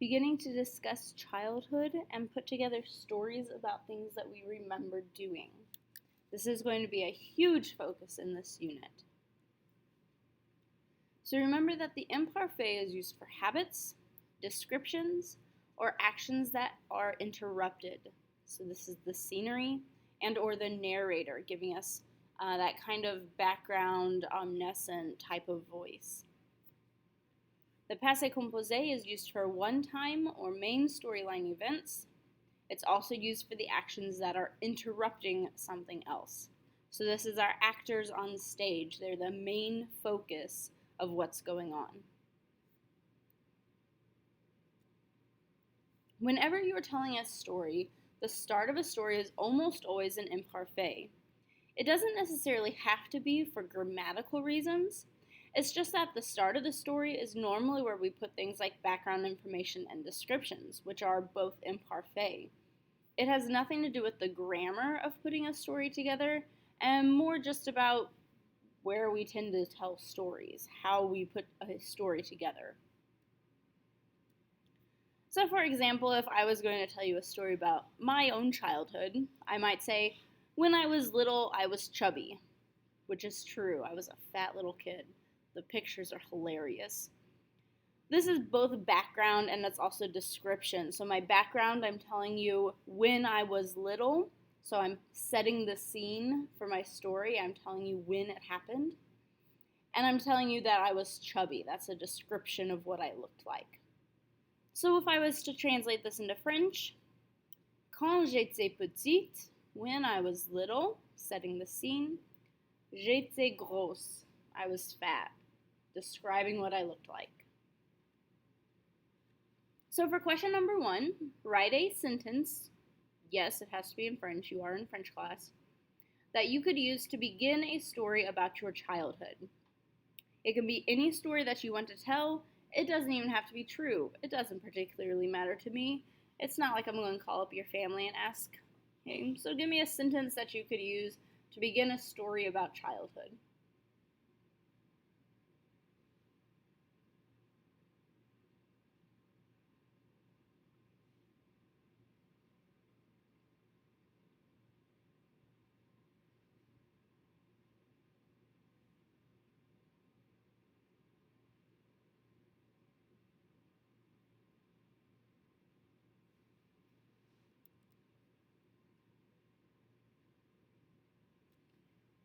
beginning to discuss childhood and put together stories about things that we remember doing. This is going to be a huge focus in this unit. So remember that the imparfait is used for habits, descriptions, or actions that are interrupted. So this is the scenery and or the narrator giving us that kind of background, omniscient type of voice. The passé composé is used for one-time or main storyline events. It's also used for the actions that are interrupting something else. So this is our actors on stage. They're the main focus of what's going on. Whenever you're telling a story, the start of a story is almost always an imparfait. It doesn't necessarily have to be for grammatical reasons. It's just that the start of the story is normally where we put things like background information and descriptions, which are both imparfait. It has nothing to do with the grammar of putting a story together, and more just about where we tend to tell stories, how we put a story together. So for example, if I was going to tell you a story about my own childhood, I might say, when I was little, I was chubby, which is true. I was a fat little kid. The pictures are hilarious. This is both background and it's also description. So my background, I'm telling you when I was little. So I'm setting the scene for my story. I'm telling you when it happened. And I'm telling you that I was chubby. That's a description of what I looked like. So if I was to translate this into French, quand j'étais petite, when I was little, setting the scene, j'étais grosse, I was fat, describing what I looked like. So for question number 1, write a sentence, yes, it has to be in French, you are in French class, that you could use to begin a story about your childhood. It can be any story that you want to tell. It doesn't even have to be true. It doesn't particularly matter to me. It's not like I'm going to call up your family and ask, hey, so give me a sentence that you could use to begin a story about childhood.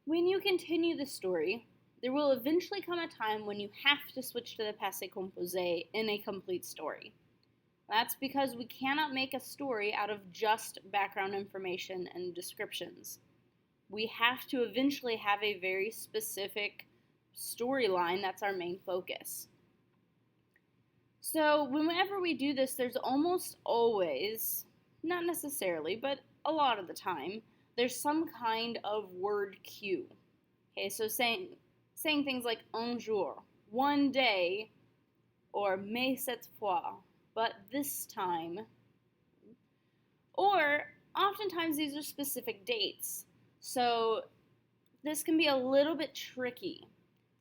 When you continue the story, there will eventually come a time when you have to switch to the passé composé in a complete story. That's because we cannot make a story out of just background information and descriptions. We have to eventually have a very specific storyline that's our main focus. So whenever we do this, there's almost always, not necessarily, but a lot of the time, there's some kind of word cue. Okay, so saying things like un jour, one day, or mais cette fois, but this time. Or oftentimes these are specific dates. So this can be a little bit tricky.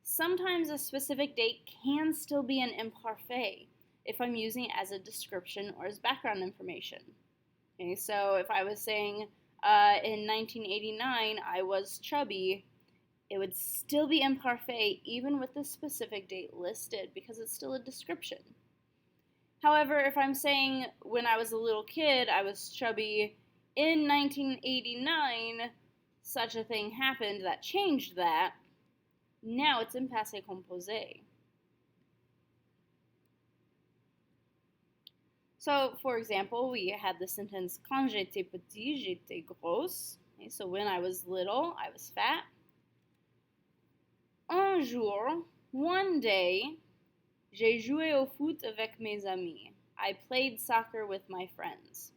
Sometimes a specific date can still be an imparfait if I'm using it as a description or as background information. Okay, so if I was saying in 1989 I was chubby, it would still be imparfait even with the specific date listed because it's still a description. However, if I'm saying when I was a little kid I was chubby in 1989, such a thing happened that changed that, now it's in passé composé. So, for example, we had the sentence quand j'étais petit, j'étais grosse. Okay, so when I was little, I was fat. Un jour, one day, j'ai joué au foot avec mes amis. I played soccer with my friends.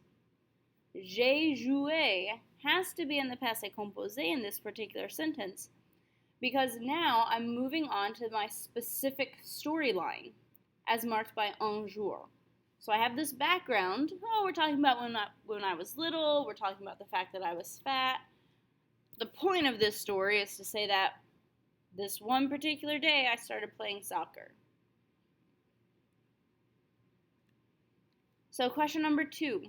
J'ai joué has to be in the passé composé in this particular sentence because now I'm moving on to my specific storyline as marked by un jour. So I have this background. Oh, we're talking about when I was little. We're talking about the fact that I was fat. The point of this story is to say that this one particular day I started playing soccer. So question number 2.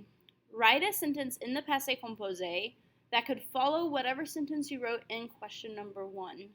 Write a sentence in the passé composé that could follow whatever sentence you wrote in question number 1.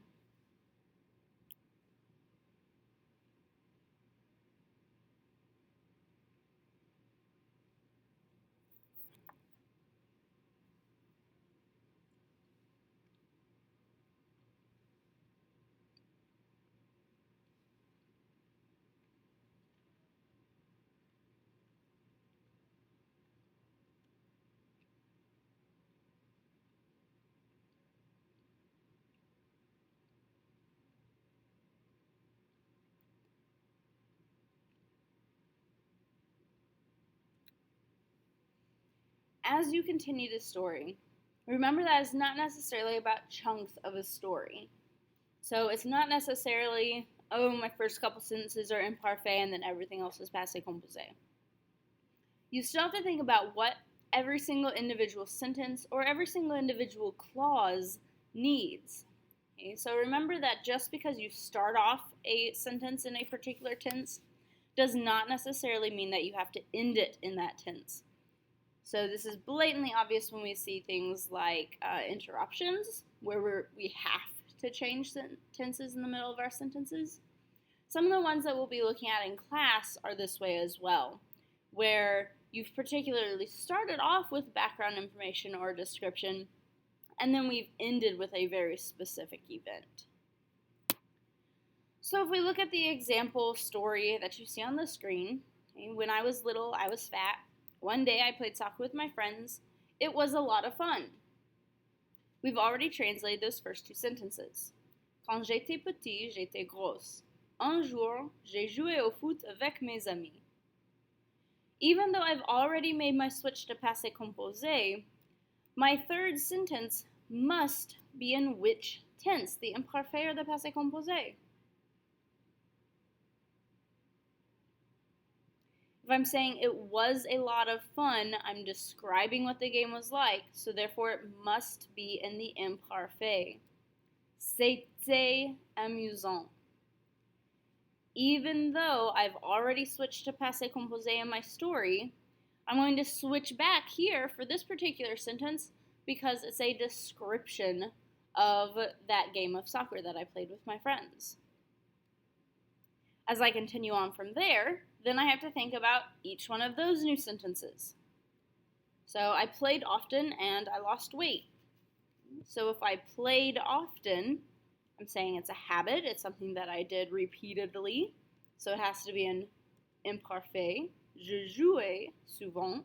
As you continue the story, remember that it's not necessarily about chunks of a story. So it's not necessarily, oh, my first couple sentences are imparfait and then everything else is passé composé. You still have to think about what every single individual sentence or every single individual clause needs. Okay? So remember that just because you start off a sentence in a particular tense does not necessarily mean that you have to end it in that tense. So this is blatantly obvious when we see things like interruptions, where we have to change tenses in the middle of our sentences. Some of the ones that we'll be looking at in class are this way as well, where you've particularly started off with background information or description, and then we've ended with a very specific event. So if we look at the example story that you see on the screen, okay, when I was little, I was fat. One day I played soccer with my friends. It was a lot of fun. We've already translated those first 2 sentences. Quand j'étais petit, j'étais grosse. Un jour, j'ai joué au foot avec mes amis. Even though I've already made my switch to passé composé, my third sentence must be in which tense, the imparfait or the passé composé? If I'm saying it was a lot of fun, I'm describing what the game was like, so therefore it must be in the imparfait. C'était amusant. Even though I've already switched to passé composé in my story, I'm going to switch back here for this particular sentence because it's a description of that game of soccer that I played with my friends. As I continue on from there, then I have to think about each one of those new sentences. So I played often and I lost weight. So if I played often, I'm saying it's a habit, it's something that I did repeatedly, so it has to be an imparfait. Je jouais souvent.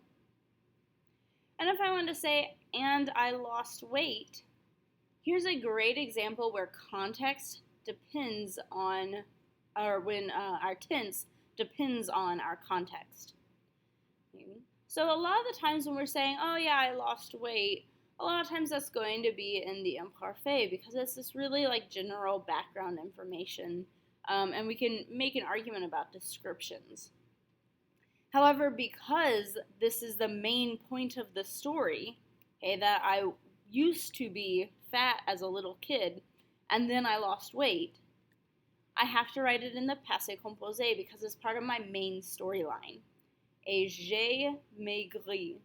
And if I want to say, and I lost weight, here's a great example where context depends on, or when our tense depends on our context. So a lot of the times when we're saying, oh yeah, I lost weight, a lot of times that's going to be in the imparfait because it's this really like general background information, and we can make an argument about descriptions. However, because this is the main point of the story, okay, that I used to be fat as a little kid and then I lost weight, I have to write it in the passé composé because it's part of my main storyline. Et j'ai maigri.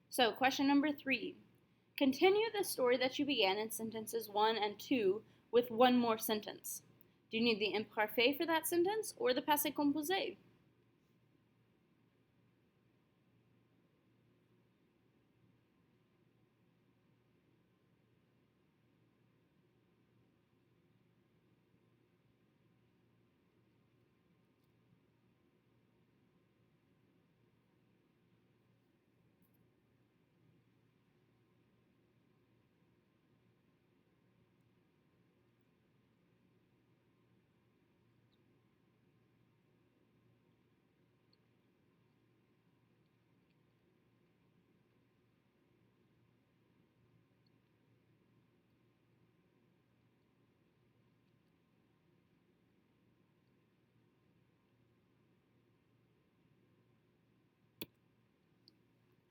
So, question number 3. Continue the story that you began in sentences 1 and 2 with one more sentence. Do you need the imparfait for that sentence or the passé composé?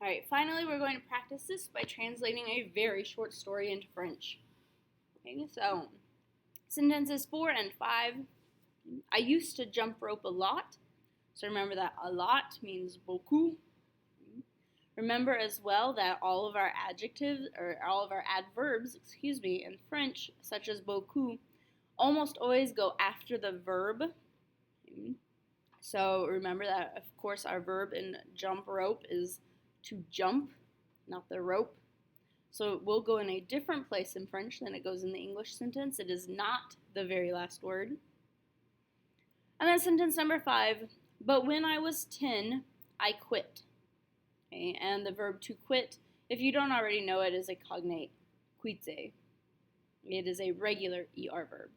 All right, finally, we're going to practice this by translating a very short story into French. Okay, so Sentences 4 and 5. I used to jump rope a lot. So remember that a lot means beaucoup. Remember as well that all of our adjectives, or all of our adverbs, in French, such as beaucoup, almost always go after the verb. So remember that, of course, our verb in jump rope is to jump, not the rope. So it will go in a different place in French than it goes in the English sentence. It is not the very last word. And then sentence number 5, but when I was 10, I quit. Okay, and the verb to quit, if you don't already know it, is a cognate, quitte. It is a regular ER verb.